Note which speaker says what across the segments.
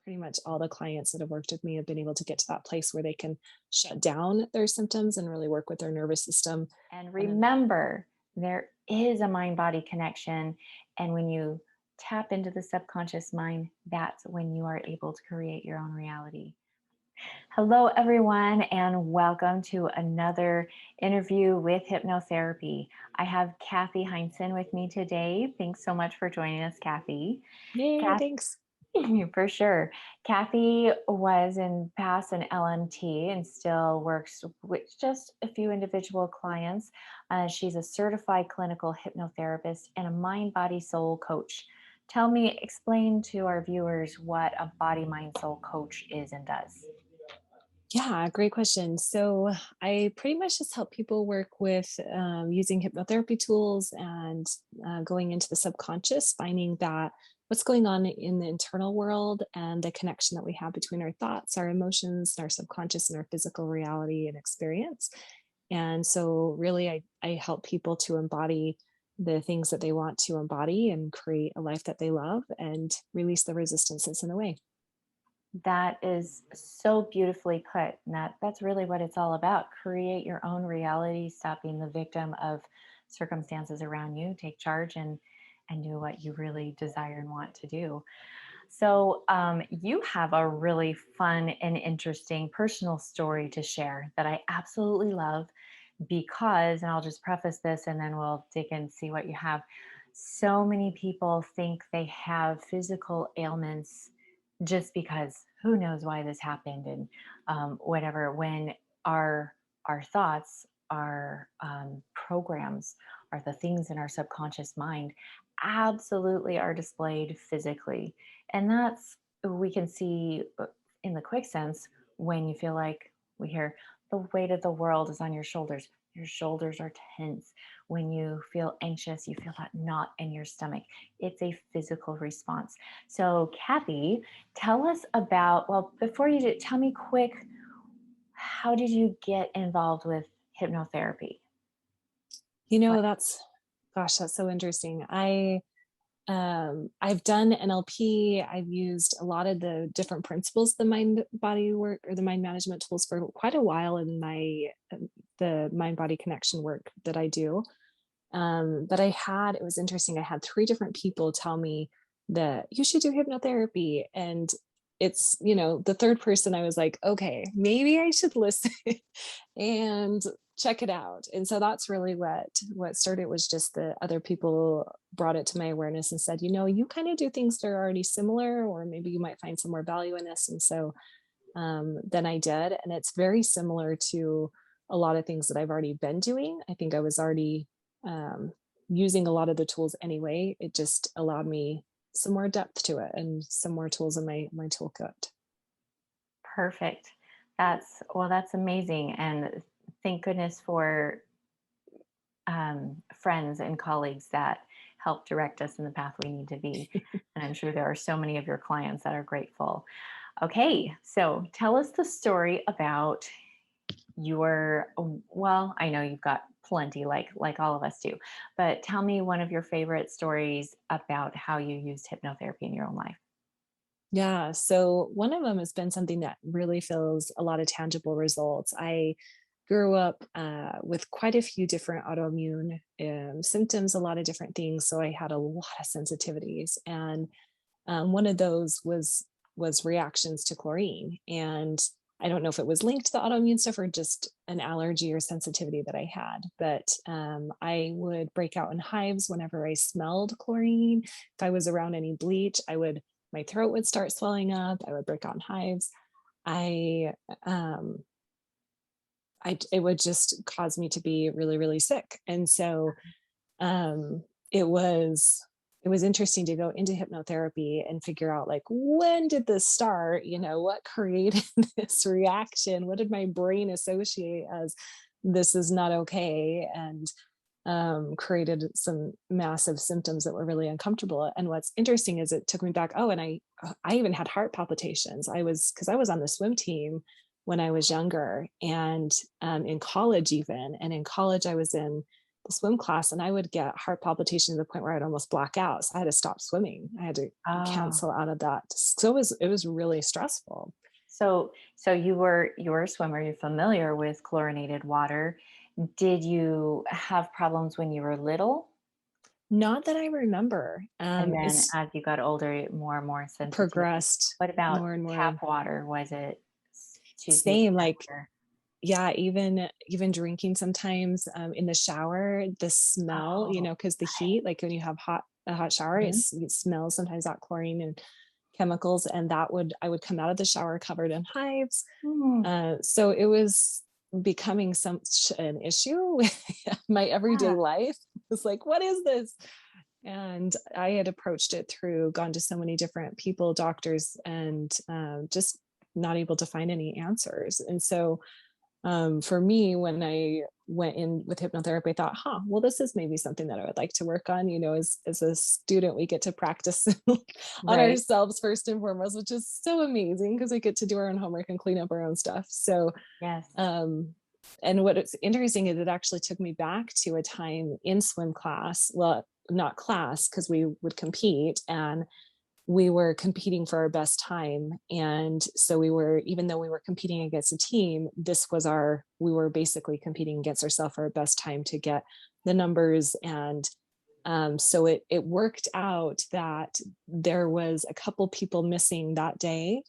Speaker 1: pretty much all the clients that have worked with me have been able to get to that place where they can shut down their symptoms and really work with their nervous system.
Speaker 2: And remember, there is a mind-body connection. And when you tap into the subconscious mind, that's when you are able to create your own reality. Hello, everyone, and welcome to another interview with hypnotherapy. I have Kathy Heinsohn with me today. Thanks so much for joining us, Kathy.
Speaker 1: Yay,
Speaker 2: Kathy,
Speaker 1: thanks.
Speaker 2: for sure. Kathy was in past an LMT and still works with just a few individual clients. She's a certified clinical hypnotherapist and a mind, body, soul coach. Explain to our viewers what a body, mind, soul coach is and does.
Speaker 1: Yeah, great question. So I pretty much just help people work with using hypnotherapy tools and going into the subconscious, finding that what's going on in the internal world and the connection that we have between our thoughts, our emotions, our subconscious, and our physical reality and experience. And so really, I help people to embody the things that they want to embody and create a life that they love and release the resistance that's in the way.
Speaker 2: That is so beautifully put. And that's really what it's all about. Create your own reality, stop being the victim of circumstances around you, take charge and do what you really desire and want to do. So you have a really fun and interesting personal story to share that I absolutely love because, and I'll just preface this and then we'll dig and see what you have. So many people think they have physical ailments just because who knows why this happened and whatever, when our thoughts, our programs, are the things in our subconscious mind absolutely are displayed physically. And that's, we can see in the quick sense when you feel like, we hear the weight of the world is on your shoulders. Your shoulders are tense. When you feel anxious, you feel that knot in your stomach. It's a physical response. So, Kathy, tell us about, well, before you do, tell me quick, how did you get involved with hypnotherapy? What?
Speaker 1: That's so interesting. I've done NLP. I've used a lot of the different principles, the mind body work or the mind management tools for quite a while in the mind body connection work that I do. But it was interesting. I had three different people tell me that you should do hypnotherapy. And the third person I was like, okay, maybe I should listen and check it out. And so that's really what started, was just the other people brought it to my awareness and said, you kind of do things that are already similar, or maybe you might find some more value in this. And so then I did. And it's very similar to a lot of things that I've already been doing. I think I was already using a lot of the tools anyway. It just allowed me some more depth to it and some more tools in my toolkit.
Speaker 2: Perfect. That's amazing. And thank goodness for friends and colleagues that help direct us in the path we need to be. And I'm sure there are so many of your clients that are grateful. Okay, so tell us the story about well, I know you've got plenty, like all of us do, but tell me one of your favorite stories about how you used hypnotherapy in your own life.
Speaker 1: Yeah. So one of them has been something that really feels a lot of tangible results. I grew up with quite a few different autoimmune symptoms, a lot of different things. So I had a lot of sensitivities, and one of those was reactions to chlorine. And I don't know if it was linked to the autoimmune stuff or just an allergy or sensitivity that I had, but I would break out in hives whenever I smelled chlorine. If I was around any bleach, my throat would start swelling up. I would break out in hives. I it would just cause me to be really, really sick. And so um, it was it was interesting to go into hypnotherapy and figure out, like, when did this start? What created this reaction? What did my brain associate as this is not okay? And created some massive symptoms that were really uncomfortable. And what's interesting is it took me back. Oh, and I even had heart palpitations. Because I was on the swim team when I was younger, and in college even. And in college, I was in the swim class, and I would get heart palpitation to the point where I'd almost black out. So I had to stop swimming. I had to
Speaker 2: Oh,
Speaker 1: cancel out of that. So it was really stressful.
Speaker 2: so you were a swimmer, you're familiar with chlorinated water. Did you have problems when you were little?
Speaker 1: Not that I remember.
Speaker 2: And then
Speaker 1: It's
Speaker 2: as you got older, more and more sensitivity.
Speaker 1: progressed
Speaker 2: What about
Speaker 1: more and more.
Speaker 2: tap water? Was it choose maybe
Speaker 1: Same,
Speaker 2: tap
Speaker 1: like,
Speaker 2: water?
Speaker 1: yeah, even drinking sometimes, in the shower, the smell,
Speaker 2: Oh,
Speaker 1: because the heat, like when you have a hot shower,
Speaker 2: mhm.
Speaker 1: it smells sometimes that chlorine and chemicals, and I would come out of the shower covered in hives.
Speaker 2: Mm,
Speaker 1: So it was becoming such an issue with my
Speaker 2: yeah.
Speaker 1: everyday life. It was like, what is this? And I had approached it through, gone to so many different people, doctors, and just not able to find any answers. And so for me, when I went in with hypnotherapy, I thought, well, this is maybe something that I would like to work on. As a student, we get to practice on
Speaker 2: Right.
Speaker 1: ourselves first and foremost, which is so amazing because we get to do our own homework and clean up our own stuff. So,
Speaker 2: Yes.
Speaker 1: um, and what it's interesting is it actually took me back to a time in swim class. Well, not class, because we would compete, and we were competing for our best time. And so even though we were competing against a team, we were basically competing against ourselves for our best time to get the numbers. And so it worked out that there was a couple people missing that day.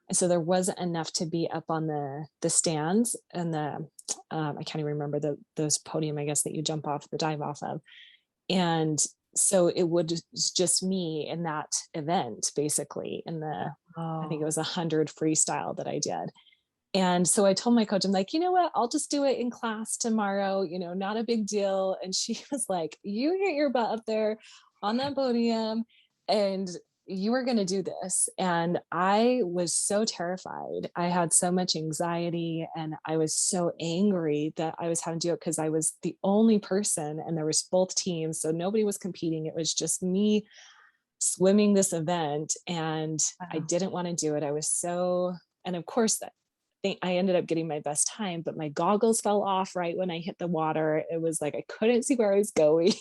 Speaker 1: And so there wasn't enough to be up on the stands and I can't even remember those podium, I guess, that you dive off of. And so it was just me in that event, basically, I think it
Speaker 2: Oh,
Speaker 1: was 100 freestyle that I did. And so I told my coach, I'm like, you know what? I'll just do it in class tomorrow, not a big deal. And she was like, you get your butt up there on that podium and you are going to do this. And I was so terrified. I had so much anxiety and I was so angry that I was having to do it because I was the only person and there was both teams. So nobody was competing. It was just me swimming this event and I
Speaker 2: wow.
Speaker 1: didn't want to do it. And of course that I ended up getting my best time, but my goggles fell off right when I hit the water. It was like I couldn't see where I was going.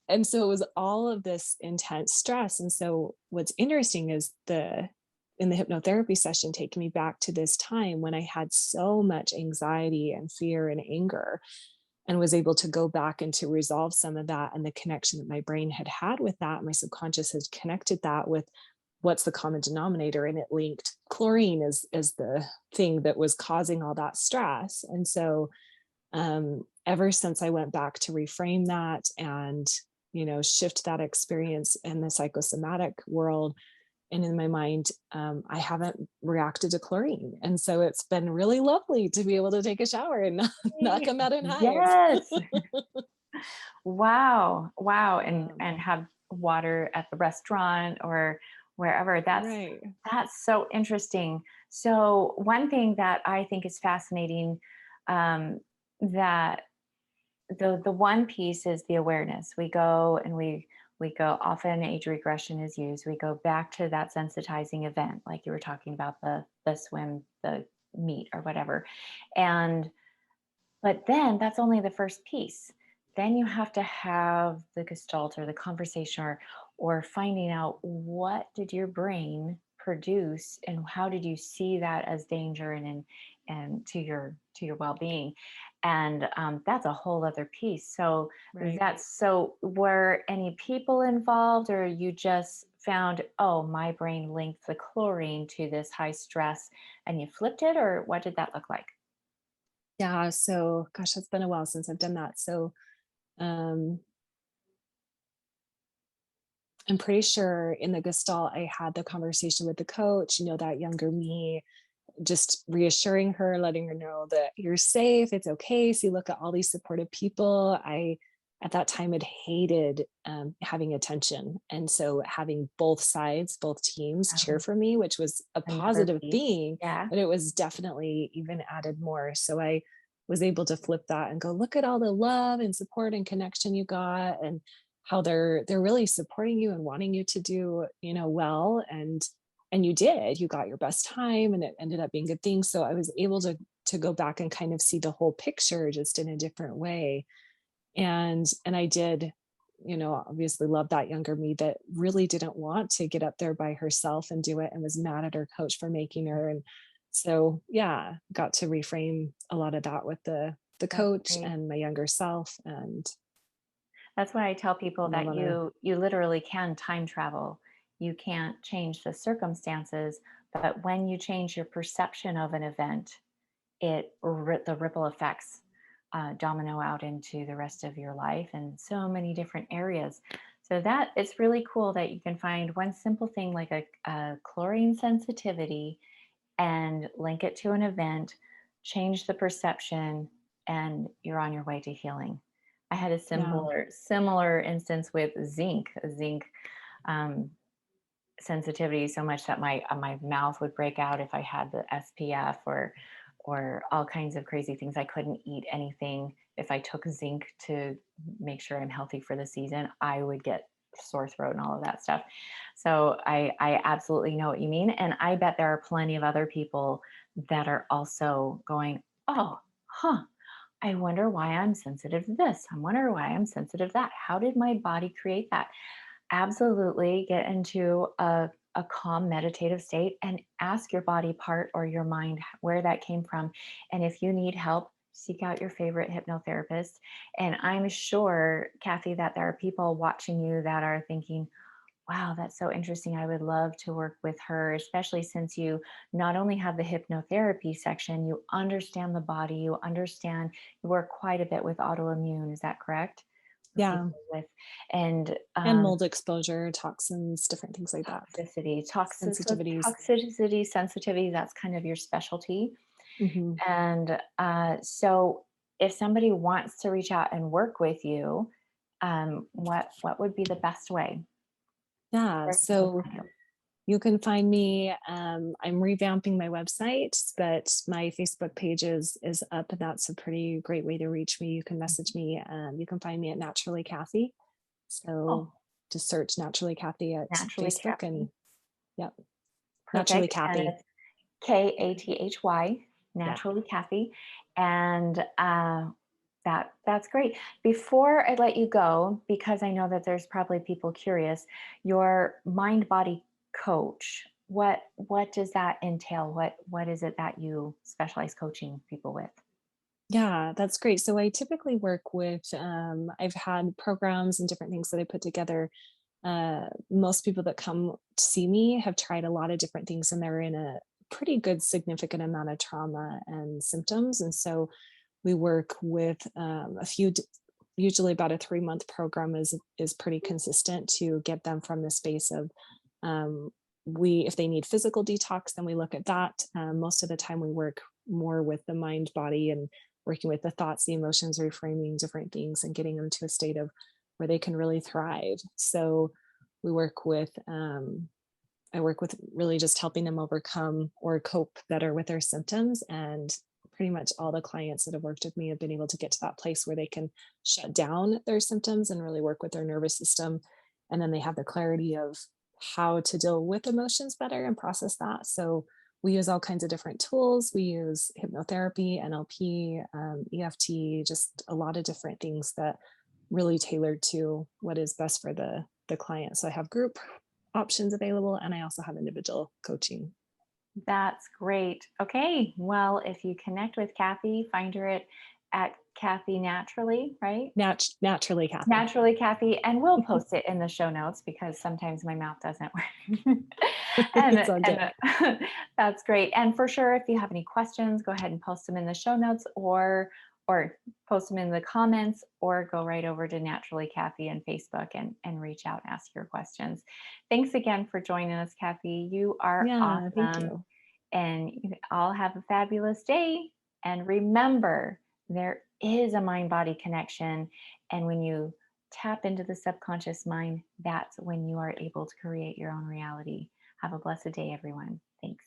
Speaker 1: And so it was all of this intense stress. And so what's interesting is in the hypnotherapy session taking me back to this time when I had so much anxiety and fear and anger and was able to go back and to resolve some of that and the connection that my brain had with that. My subconscious has connected that with what's the common denominator, and it linked chlorine as the thing that was causing all that stress. And so ever since I went back to reframe that and shift that experience in the psychosomatic world and in my mind, I haven't reacted to chlorine. And so it's been really lovely to be able to take a shower and not
Speaker 2: Yay.
Speaker 1: come out in hives.
Speaker 2: Yes. Wow. Wow. And
Speaker 1: um,
Speaker 2: have water at the restaurant or wherever.
Speaker 1: right.
Speaker 2: That's so interesting. So one thing that I think is fascinating, that the one piece is the awareness. We go often age regression is used. We go back to that sensitizing event, like you were talking about the swim, the meet or whatever. And but then that's only the first piece. Then you have to have the gestalt or the conversation or finding out what did your brain produce and how did you see that as danger and to your well-being. And that's a whole other piece. So
Speaker 1: Right.
Speaker 2: were any people involved or you just found, oh, my brain linked the chlorine to this high stress and you flipped it, or what did that look like?
Speaker 1: Yeah. So, gosh, it's been a while since I've done that. So, um, I'm pretty sure in the Gestalt, I had the conversation with the coach, that younger me, just reassuring her, letting her know that you're safe, it's okay. So you look at all these supportive people. At that time, had hated having attention. And so having both sides, both teams cheer
Speaker 2: Um,
Speaker 1: for me, which was a
Speaker 2: Another
Speaker 1: positive
Speaker 2: piece.
Speaker 1: thing,
Speaker 2: Yeah.
Speaker 1: but it was definitely even added more. So I was able to flip that and go, look at all the love and support and connection you got and how they're really supporting you and wanting you to do, well. And you got your best time and it ended up being good things. So I was able to go back and kind of see the whole picture just in a different way. And I did, obviously love that younger me that really didn't want to get up there by herself and do it, and was mad at her coach for making her. And so, yeah, got to reframe a lot of that with the
Speaker 2: That's
Speaker 1: coach
Speaker 2: great.
Speaker 1: and my younger self, and
Speaker 2: That's why I tell people
Speaker 1: love
Speaker 2: that
Speaker 1: on her.
Speaker 2: you literally can time travel. You can't change the circumstances, but when you change your perception of an event, the ripple effects domino out into the rest of your life in so many different areas. So that it's really cool that you can find one simple thing like a chlorine sensitivity and link it to an event, change the perception, and you're on your way to healing. I had a
Speaker 1: Yeah.
Speaker 2: similar instance with zinc um, sensitivity so much that my mouth would break out if I had the SPF or all kinds of crazy things. I couldn't eat anything if I took zinc to make sure I'm healthy for the season. I would get sore throat and all of that stuff. So I absolutely know what you mean, and I bet there are plenty of other people that are also going, oh, huh. I wonder why I'm sensitive to this. I wonder why I'm sensitive to that. How did my body create that? Absolutely get into a calm meditative state and ask your body part or your mind where that came from. And if you need help, seek out your favorite hypnotherapist. And I'm sure, Kathy, that there are people watching you that are thinking, wow, that's so interesting. I would love to work with her, especially since you not only have the hypnotherapy section, you understand the body, you work quite a bit with autoimmune. Is that correct? For
Speaker 1: Yeah.
Speaker 2: people with, and
Speaker 1: And mold exposure, toxins, different things like that. Sensitivities.
Speaker 2: toxicity, sensitivity, that's kind of your specialty.
Speaker 1: Hmm.
Speaker 2: And so if somebody wants to reach out and work with you, what would be the best way?
Speaker 1: Yeah.
Speaker 2: Where can they
Speaker 1: So
Speaker 2: find you?
Speaker 1: you can find me. I'm revamping my website, but my Facebook page is up, and that's a pretty great way to reach me. You can message me. You can find me at Naturally Kathy.
Speaker 2: Oh,
Speaker 1: So just search Naturally Kathy at
Speaker 2: naturally
Speaker 1: Facebook,
Speaker 2: Kathy.
Speaker 1: and yep, Naturally
Speaker 2: Perfect. And
Speaker 1: Kathy.
Speaker 2: it's Kathy,
Speaker 1: Yeah.
Speaker 2: naturally Kathy. And that's great. Before I let you go, because I know that there's probably people curious, your mind body coach, what does that entail? What is it that you specialize coaching people with?
Speaker 1: Yeah, that's great. So I typically work with, I've had programs and different things that I put together. Most people that come to see me have tried a lot of different things, and they're in a pretty good significant amount of trauma and symptoms. And so we work with usually about a 3-month program is pretty consistent to get them from the space of, um, if they need physical detox, then we look at that. Most of the time we work more with the mind body and working with the thoughts, the emotions, reframing different things and getting them to a state of where they can really thrive. So we work with I work with really just helping them overcome or cope better with their symptoms. And pretty much all the clients that have worked with me have been able to get to that place where they can shut down their symptoms and really work with their nervous system. And then they have the clarity of how to deal with emotions better and process that. So we use all kinds of different tools. We use hypnotherapy, NLP, EFT, just a lot of different things that really tailored to what is best for the client. So I have group options available, and I also have individual coaching.
Speaker 2: That's great. Okay. Well, if you connect with Kathy, find her at Kathy Naturally, right?
Speaker 1: Naturally, Kathy.
Speaker 2: Naturally Kathy, and we'll post it in the show notes because sometimes my mouth doesn't work.
Speaker 1: It's all good.
Speaker 2: That's great. And for sure, if you have any questions, go ahead and post them in the show notes or post them in the comments or go right over to Naturally Kathy on Facebook and reach out and ask your questions. Thanks again for joining us, Kathy. You are
Speaker 1: Yeah, thank
Speaker 2: awesome.
Speaker 1: you.
Speaker 2: And you all have a fabulous day. And remember, there is a mind body connection. And when you tap into the subconscious mind, that's when you are able to create your own reality. Have a blessed day, everyone. Thanks.